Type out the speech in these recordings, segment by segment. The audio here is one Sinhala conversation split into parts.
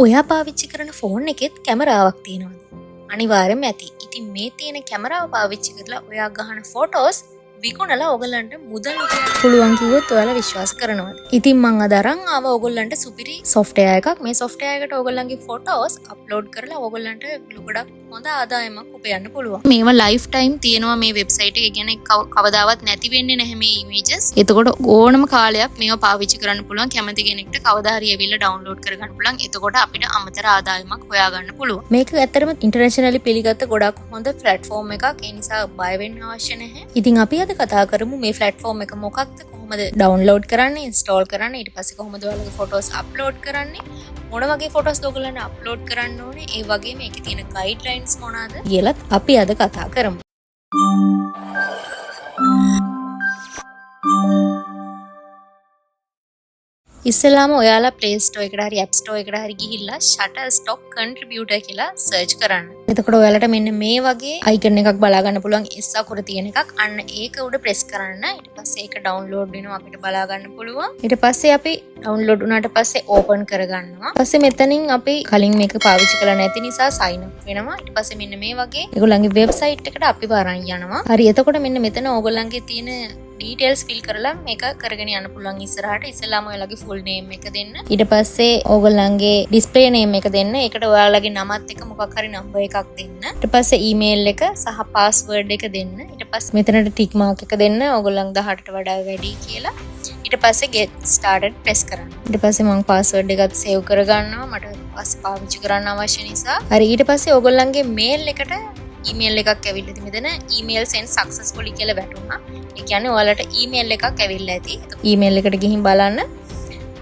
ඔයා පාවිච්චි කරන ෆෝන් එකෙත් කැමරාවක් තියෙනවද? අනිවාර්යෙන්ම ඇති. ඉතින් මේ තියෙන කැමරාව පාවිච්චි කරලා ඔයා ගහන ෆොටෝස් විකුණලා ඔයගලන්ට මුදල් උපයන්න පුළුවන් කිව්වොත් ඔයාලා විශ්වාස කරනවද? ඉතින් මං අද අරන් ආව ඔයගලන්ට සුපිරි සොෆ්ට්වෙයාර් එකක්. මේ සොෆ්ට්වෙයාර් එකට ඔයගලන්ගේ ෆොටෝස් අප්ලෝඩ් කරලා ඔයගලන්ට ගොඩක් හොඳ ආදායමක් උපයන්න පුළුවන්. මේවා ලයිෆ් ටයිම් තියෙනවා මේ වෙබ්සයිට් එකේ. කියන්නේ කවදාවත් නැති වෙන්නේ නැහැ මේ ඉමේජස්. එතකොට ඕනම කාලයක් මේවා පාවිච්චි කරන්න පුළුවන්. කැමති කෙනෙක්ට කවදා හරි ඇවිල්ලා ඩවුන්ලෝඩ් කරගන්න පුළුවන්. එතකොට අපිට අමතර ආදායමක් හොයාගන්න පුළුවන්. මේක ඇත්තටම ඉන්ටර්නැෂනලි පිළිගත්ත ගොඩක් හොඳ ප්ලැට්ෆෝම් එකක්. ඒ නිසා බය වෙන්න අවශ්‍ය නැහැ. ඉතින් අපි අද කතා කරමු මේ ප්ලැට්ෆෝම් එක මොකක්ද, කොහොමද ඩවුන්ලෝඩ් කරන්නේ, ඉන්ස්ටෝල් කරන්නේ, ඊට පස්සේ කොහොමද ඔයාලගේ ෆොටෝස් අප්ලෝඩ් කරන්නේ, මොන වගේ ෆොටෝස් ඔයගලන්ට අප්ලෝඩ් කරන්න ඕනේ, ඒ වගේම මේකේ තියෙන ගයිඩ්ලයින්ස් මොනවාද කියලාත් අපි අද කතා කරමු. ඉස්සෙල්ලාම ඔයාලා Play Store එකට හරි App Store එකට හරි ගිහිල්ලා Shutterstock Contributor කියලා සර්ච් කරන්න. එතකොට ඔයාලට මෙන්න මේ වගේ අයිකන් එකක් බලා ගන්න පුළුවන් S අකුර තියෙන එකක්. අන්න ඒක උඩ ප්‍රෙස් කරන්න. ඊට පස්සේ ඒක ඩවුන්ලෝඩ් වෙනවා අපිට බලා ගන්න පුළුවන්. ඊට පස්සේ අපි ඩවුන්ලෝඩ් වුණාට පස්සේ ඕපන් කරගන්නවා. ඊපස්සේ මෙතනින් අපි කලින් මේක පාවිච්චි කරලා නැති නිසා sign up වෙනවා. ඊට පස්සේ මෙන්න මේ වගේ ඒගොල්ලන්ගේ වෙබ්සයිට් එකට අපි වරන් යනවා. හරි, එතකොට මෙන්න මෙතන ඕගොල්ලන්ගේ තියෙන ඩීටේල්ස් ෆිල් කරලා මේක කරගෙන යන්න පුළුවන්. ඉස්සරහට ඉස්සෙල්ලාම ඔයාලගේ ෆුල් නේම් එක දෙන්න. ඊට පස්සේ ඕගොල්ලන්ගේ ඩිස්ප්ලේ නේම් එක දෙන්න. ඒකට ඔයාලගේ නමත් එක්ක මොකක් හරි නම්බර් එකක් දෙන්න. ඊට පස්සේ ඊමේල් එක සහ පාස්වර්ඩ් එක දෙන්න. ඊට පස්සේ මෙතනට ටික් මාක් එක දෙන්න. ඕගොල්ලන් 18ට වඩා වැඩි කියලා. ඊට පස්සේ get started press කරන්න. ඊට පස්සේ මම පාස්වර්ඩ් එකත් සේව් කරගන්නවා. මට පස්සේ පාවිච්චි කරන්න අවශ්‍ය නිසා. හරි, ඊට පස්සේ ඕගොල්ලන්ගේ මේල් එකට ඊමේල් එකක් ඇවිල්ලා ඉතින් මෙතන ඊමේල් send successfully කියලා වැටුණා. ඒ කියන්නේ ඔයාලට ඊමේල් එකක් ඇවිල්ලා ඇති. ඊමේල් එකට ගිහින් බලන්න.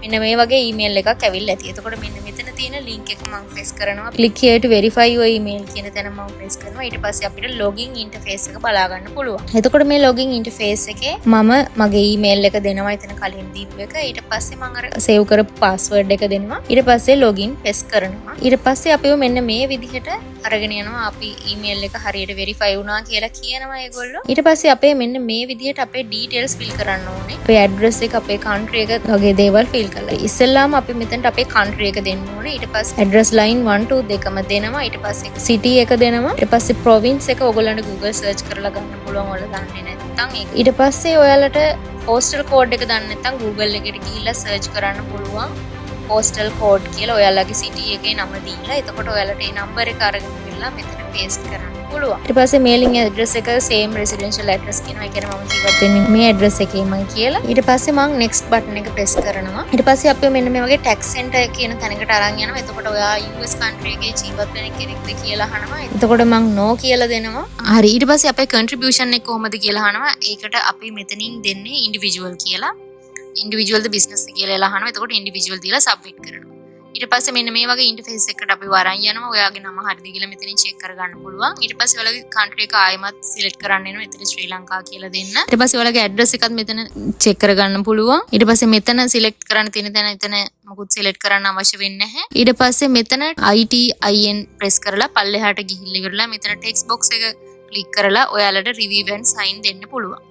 මෙන්න මේ වගේ ඊමේල් එකක් ඇවිල්ලා ඇති. එතකොට මෙන්න මෙතන තියෙන link එක මම press කරනවා. click here to verify your email කියන තැන මම press කරනවා. ඊට පස්සේ අපිට login interface එක බලා ගන්න පුළුවන්. එතකොට මේ login interface එකේ මම මගේ email එක දෙනවා. එතන කලින් දීපු එක. ඊට පස්සේ මම අර save කරපු password එක දෙනවා. ඊට පස්සේ login press කරනවා. ඊට පස්සේ අපිව මෙන්න මේ විදිහට අරගෙන යනවා. අපි email එක හරියට verify වුණා කියලා කියනවා ඒගොල්ලෝ. ඊට පස්සේ අපේ මෙන්න මේ විදිහට අපේ details fill කරන්න ඕනේ. අපේ address එක, අපේ country එක වගේ දේවල් fill කරලා. ඉස්සෙල්ලාම අපි මෙතනට අපේ country එක දෙන්න ඕනේ. ඊට පස්සේ address line 1 2 දෙකම දෙනවා. ඊට පස්සේ city එක දෙනවා. ඊට පස්සේ province එක ඔයගොල්ලන්ට Google search කරලා ගන්න පුළුවන්. ඔයාලා දන්නේ නැත්නම් ඒක. ඊට පස්සේ ඔයාලට postal code එක දන්නේ නැත්නම් Google එකට ගිහිල්ලා search කරන්න පුළුවන්. postal code කියලා ඔයාලගේ city එකේ නම දීලා එතකොට ඔයාලට ඒ number එක අරගෙන ගිහලා මෙතන paste කරන්න පුළුවන්. ඊට පස්සේ mailing address එක same residential address කියනවා. ඒ කියන්නේ මම ජීවත් වෙන්නේ මේ address එකේමයි කියලා. ඊට පස්සේ මම next button එක press කරනවා. ඊට පස්සේ අපි මෙන්න මේ වගේ tax center කියන තැනකට අරන් යනවා. එතකොට ඔයා US country එකේ ජීවත් වෙන කෙනෙක්ද කියලා අහනවා. එතකොට මම no කියලා දෙනවා. හරි, ඊට පස්සේ අපේ contribution එක කොහොමද කියලා අහනවා. ඒකට අපි මෙතනින් දෙන්නේ individual කියලා. individual ද business කියලා අහනවා. එතකොට individual දීලා submit කරනවා. ඊට පස්සේ මෙන්න මේ වගේ interface එකකට අපි වරන් යනවා. ඔයාගේ නම හරිද කියලා මෙතනින් check කරගන්න පුළුවන්. ඊට පස්සේ ඔයාලගේ country එක ආයෙමත් select කරන්න වෙනවා. එතන ශ්‍රී ලංකා කියලා දෙන්න. ඊට පස්සේ ඔයාලගේ address එකත් මෙතන check කරගන්න පුළුවන්. ඊට පස්සේ මෙතන select කරන්න තියෙන තැන එතන මොකුත් select කරන්න අවශ්‍ය වෙන්නේ නැහැ. ඊට පස්සේ මෙතන ITIN press කරලා පල්ලෙහාට ගිහිල්ලා ඉවරලා මෙතන text box එක click කරලා ඔයාලට review and sign දෙන්න පුළුවන්.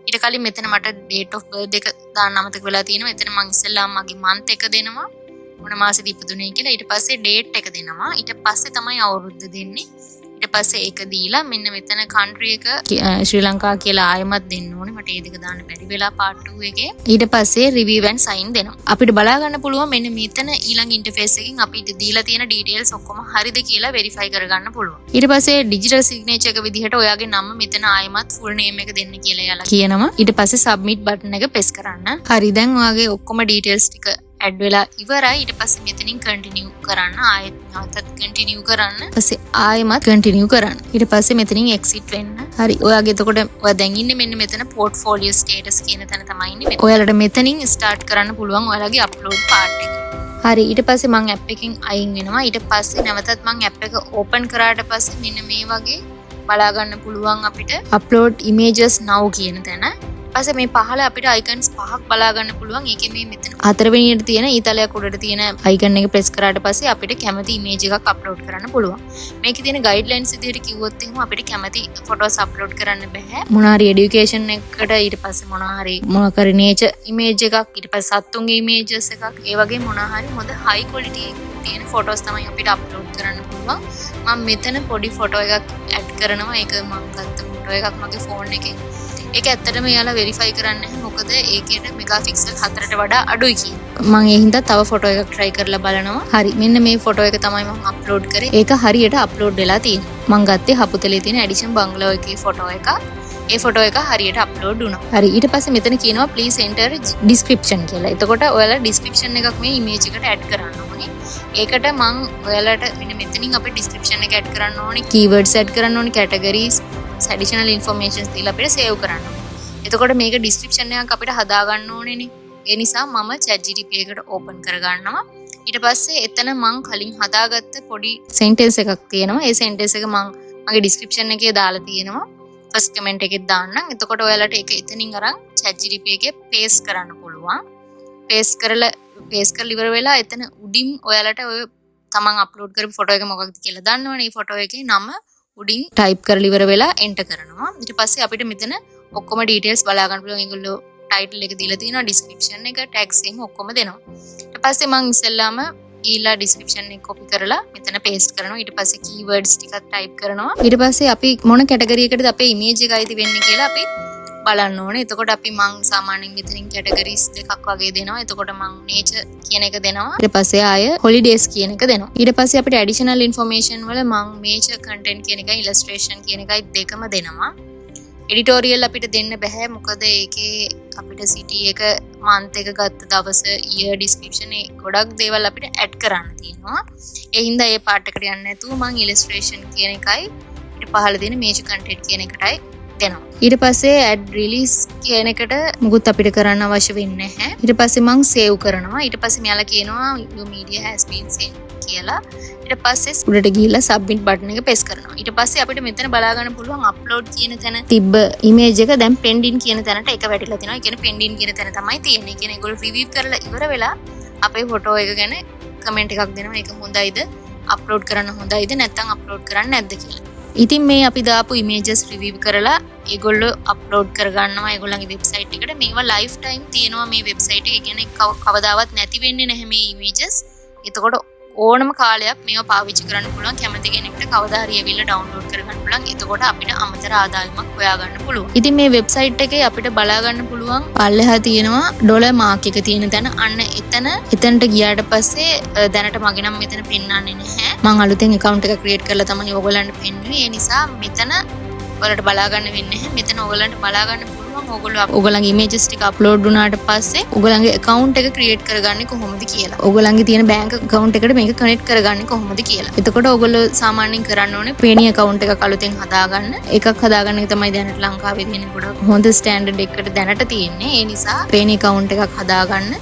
ඊට කලින් මෙතන මට date of birth එක දාන්න අමතක වෙලා තියෙනවා. එතන මම ඉස්සෙල්ලාම මගේ month එක දෙනවා. මොන මාසෙද ඉපදුනේ කියලා. ඊට පස්සේ date එක දෙනවා. ඊට පස්සේ තමයි අවුරුද්ද දෙන්නේ. ඊට පස්සේ ඒක දීලා මෙන්න මෙතන country එක ශ්‍රී ලංකා කියලා ආයෙමත් දෙන්න ඕනේ. මට ඒ දෙක දාන්න බැරි වෙලා part 2 එකේ. ඊට පස්සේ review and sign දෙනවා. අපිට බලා ගන්න පුළුවන් මෙන්න මෙතන ඊළඟ interface එකකින් අපිට දීලා තියෙන details ඔක්කොම හරිද කියලා verify කරගන්න පුළුවන්. ඊට පස්සේ digital signature එක විදිහට ඔයාගේ නම මෙතන ආයෙමත් full name එක දෙන්න කියලා එයාලා කියනවා. ඊට පස්සේ submit button එක press කරන්න. හරි, දැන් ඔයාගේ ඔක්කොම details ටික add වෙලා ඉවරයි. ඊට පස්සේ මෙතනින් continue කරන්න. ආයෙත් නැවතත් continue කරන්න. ඊපස්සේ ආයෙමත් continue කරන්න. ඊට පස්සේ මෙතනින් exit වෙන්න. හරි, ඔයාගේ එතකොට ඔයා දැන් ඉන්නේ මෙන්න මෙතන portfolio status කියන තැන තමයි ඉන්නේ. ඔයාලට මෙතනින් start කරන්න පුළුවන් ඔයාලගේ upload part එක. හරි, ඊට පස්සේ මම app එකෙන් අයින් වෙනවා. ඊට පස්සේ නැවතත් මම app එක open කරාට පස්සේ මෙන්න මේ වගේ බලා ගන්න පුළුවන් අපිට upload images now කියන තැන. පස්සේ මේ පහළ අපිට icons පහක් බලා ගන්න පුළුවන්. ඒකේ මේ මෙතන හතරවෙනියට තියෙන ඊතලයක් උඩට තියෙන icon එක press කරාට පස්සේ අපිට කැමති image එකක් upload කරන්න පුළුවන්. මේකේ තියෙන guidelines විදිහට කිව්වොත් එහෙම අපිට කැමති photos upload කරන්න බෑ. මොනාරි education එකකට ඊට පස්සේ මොනාරි nature image එකක් ඊට පස්සේ සත්තුන්ගේ images එකක් ඒ වගේ මොනාරි හොඳ high quality තියෙන ෆොටෝස් තමයි අපිට අප්ලෝඩ් කරන්න පුළුවන්. මම මෙතන පොඩි ෆොටෝ එකක් ඇඩ් කරනවා. ඒක මම ගත්ත ෆොටෝ එකක් මගේ ෆෝන් එකේ. ඒක ඇත්තටම එයාලා වෙරිෆයි කරන්නේ නැහැ. මොකද ඒකේට මෙගාපික්සල් 4ට වඩා අඩුයි කියන. මම ඒ හින්දා තව ෆොටෝ එකක් try කරලා බලනවා. හරි. මෙන්න මේ ෆොටෝ එක තමයි මම අප්ලෝඩ් කරේ. ඒක හරියට අප්ලෝඩ් වෙලා තියෙනවා. මම ගත්තේ හපුතලේ තියෙන එඩිෂන් බංගලෝ එකේ ෆොටෝ එක. ඒ ෆොටෝ එක හරියට අප්ලෝඩ් වුණා. හරි. ඊට පස්සේ මෙතන කියනවා please enter description කියලා. එතකොට ඔයාලා description එකක් මේ image එකට add කරන්න ඕනේ. ඒකට මම ඔයාලට මෙන්න මෙතනින් අපේ description එක add කරන්න ඕනේ. keywords add කරන්න ඕනේ. categories additional information දීලා අපිට save කරන්න ඕනේ. එතකොට මේක description එකක් අපිට හදා ගන්න ඕනේනේ. ඒ නිසා මම ChatGPT එකට open කර ගන්නවා. ඊට පස්සේ එතන මම කලින් හදාගත්ත පොඩි sentence එකක් තියෙනවා. ඒ sentence එක මම මගේ description එකේ දාලා තියෙනවා. first comment එකෙත් දාන්නම්. එතකොට ඔයාලට ඒක එතනින් අරන් ChatGPT එකේ paste කරන්න පුළුවන්. paste කරලා ඉවර වෙලා එතන උඩින් ඔයාලට ඔය තමන් අප්ලෝඩ් කරපු ෆොටෝ එක මොකක්ද කියලා දන්නවනේ. මේ ෆොටෝ එකේ නම උඩින් type කරලා ඉවර වෙලා enter කරනවා. ඊට පස්සේ අපිට මෙතන ඔක්කොම details බලා ගන්න පුළුවන්. ඒගොල්ලෝ title එක දීලා තියෙනවා, description එක, tags එහෙම ඔක්කොම දෙනවා. ඊට පස්සේ මම ඉස්සෙල්ලාම ඊළා description එක copy කරලා මෙතන paste කරනවා. ඊට පස්සේ keywords ටිකක් type කරනවා. ඊට පස්සේ අපි මොන category එකකටද අපේ image එක අයිති වෙන්නේ කියලා අපි බලන්න ඕනේ. එතකොට අපි මං සාමාන්‍යයෙන් මෙතනින් categories දෙකක් වගේ දෙනවා. එතකොට මං nature කියන එක දෙනවා. ඊට පස්සේ ආය holidays කියන එක දෙනවා. ඊට පස්සේ අපිට additional information වල මං major content කියන එකයි illustration කියන එකයි දෙකම දෙනවා. editorial අපිට දෙන්න බෑ. මොකද ඒකේ අපිට city එක month එක ගත්ත දවස year description ඒ ගොඩක් දේවල් අපිට add කරන්න තියෙනවා. ඒ හින්දා ඒ part එකට යන්නේ නැතුව මං illustration කියන එකයි ඊට පහළ දෙන major content කියන එකටයි දෙනවා. ඊට පස්සේ add release කියන එකට මුකුත් අපිට කරන්න අවශ්‍ය වෙන්නේ නැහැ. ඊට පස්සේ මං save කරනවා. ඊට පස්සේ මෙයාලා කියනවා your media has been sent කියලා. ඊට පස්සේ උඩට ගිහිල්ලා submit button එක press කරනවා. ඊට පස්සේ අපිට මෙතන බලා ගන්න පුළුවන් upload කියන තැන තිබ්බ image එක දැන් pending කියන තැනට එක වැටිලා තිනවා. ඒ කියන්නේ pending කියන තැන තමයි තියෙන්නේ. ඒ කියන්නේ ඒගොල්ලෝ review කරලා ඉවර වෙලා අපේ photo එක ගැන comment එකක් දෙනවා. ඒක හොඳයිද? upload කරන්න හොඳයිද? නැත්නම් upload කරන්න නැද්ද කියලා. ඉතින් මේ අපි දාපු images review කරලා ඒගොල්ලෝ අප්ලෝඩ් කරගන්නවා ඒගොල්ලන්ගේ වෙබ්සයිට් එකට. මේවා ලයිෆ් ටයිම් තියෙනවා මේ වෙබ්සයිට් එකේ. කියන්නේ කවදාවත් නැති වෙන්නේ නැහැ මේ images. එතකොට ඕනම කාලයක් මේවා පාවිච්චි කරන්න පුළුවන්. කැමති කෙනෙක්ට කවදා හරි ඇවිල්ලා ඩවුන්ලෝඩ් කරගන්න පුළුවන්. එතකොට අපිට අමතර ආදායමක් හොයා ගන්න පුළුවන්. ඉතින් මේ වෙබ්සයිට් එකේ අපිට බලා ගන්න පුළුවන් පල්ලෙහා තියෙනවා ඩොලර් මාක් එක තියෙන තැන. අන්න එතනට ගියාට පස්සේ දැනට මගේ නම් මෙතන පෙන්වන්නේ නැහැ. මම අලුතෙන් account එකක් create කරලා තමයි ඔයගොල්ලන්ට පෙන්වන්නේ. ඒ නිසා මෙතන ඔයාලට බලා ගන්න වෙන්නේ නැහැ. මෙතන ඔයගොල්ලන්ට බලා ගන්න පුළුවන් ඔයගොල්ලන්ගේ images ටික අප්ලෝඩ් වුණාට පස්සේ ඔයගොල්ලන්ගේ account එක create කරගන්නේ කොහොමද කියලා. ඔයගොල්ලන්ගේ තියෙන bank account එකට මේක connect කරගන්නේ කොහොමද කියලා. එතකොට ඔයගොල්ලෝ සාමාන්‍යයෙන් කරන්න ඕනේ Payne account එකක් අලුතෙන් හදාගන්න. එකක් හදාගන්න එක තමයි දැනට ලංකාවේ තියෙන ගොඩක් හොඳ standard එකකට දැනට තියෙන්නේ. ඒ නිසා Payne account එකක් හදාගන්න.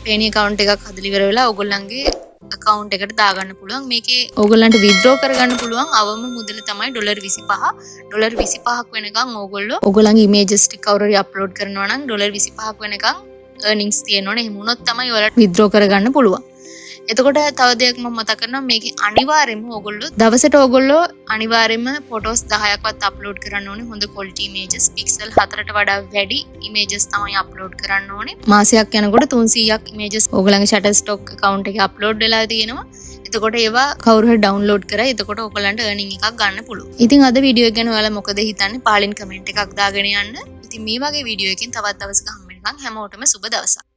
Payne account එකක් හදලා ඉවර වෙලා ඔයගොල්ලන්ගේ account එකට දාගන්න පුළුවන්. මේකේ ඕගොල්ලන්ට withdraw කරගන්න පුළුවන් අවම මුදල තමයි $25. $25ක් වෙනකන් ඕගොල්ලන්ගේ images ටික කවුරු හරි අප්ලෝඩ් කරනවා නම් $25ක් වෙනකන් earnings තියෙනවනේ. එහෙම වුණොත් තමයි ඔයාලට withdraw කරගන්න පුළුවන්. එතකොට තව දෙයක් මම මතක් කරනවා මේකේ අනිවාර්යයෙන්ම ඕගොල්ලෝ දවසට ඕගොල්ලෝ අනිවාර්යයෙන්ම photos 10ක්වත් අප්ලෝඩ් කරන්න ඕනේ. හොඳ quality images pixel 4ට වඩා වැඩි images තමයි අප්ලෝඩ් කරන්න ඕනේ. මාසයක් යනකොට 300ක් images ඕගොල්ලන්ගේ Shutterstock account එකේ අප්ලෝඩ් වෙලා තියෙනවා. එතකොට ඒවා කවුරු හරි ඩවුන්ලෝඩ් කරා. එතකොට ඔයගලන්ට earning එකක් ගන්න පුළුවන්. ඉතින් අද වීඩියෝ එක ගැන ඔයාලා මොකද හිතන්නේ? පාලින් කමෙන්ට් එකක් දාගෙන යන්න. ඉතින් මේ වගේ වීඩියෝ එකකින් තවත් දවසක හම්බ වෙනකන් හැමෝටම සුබ දවසක්.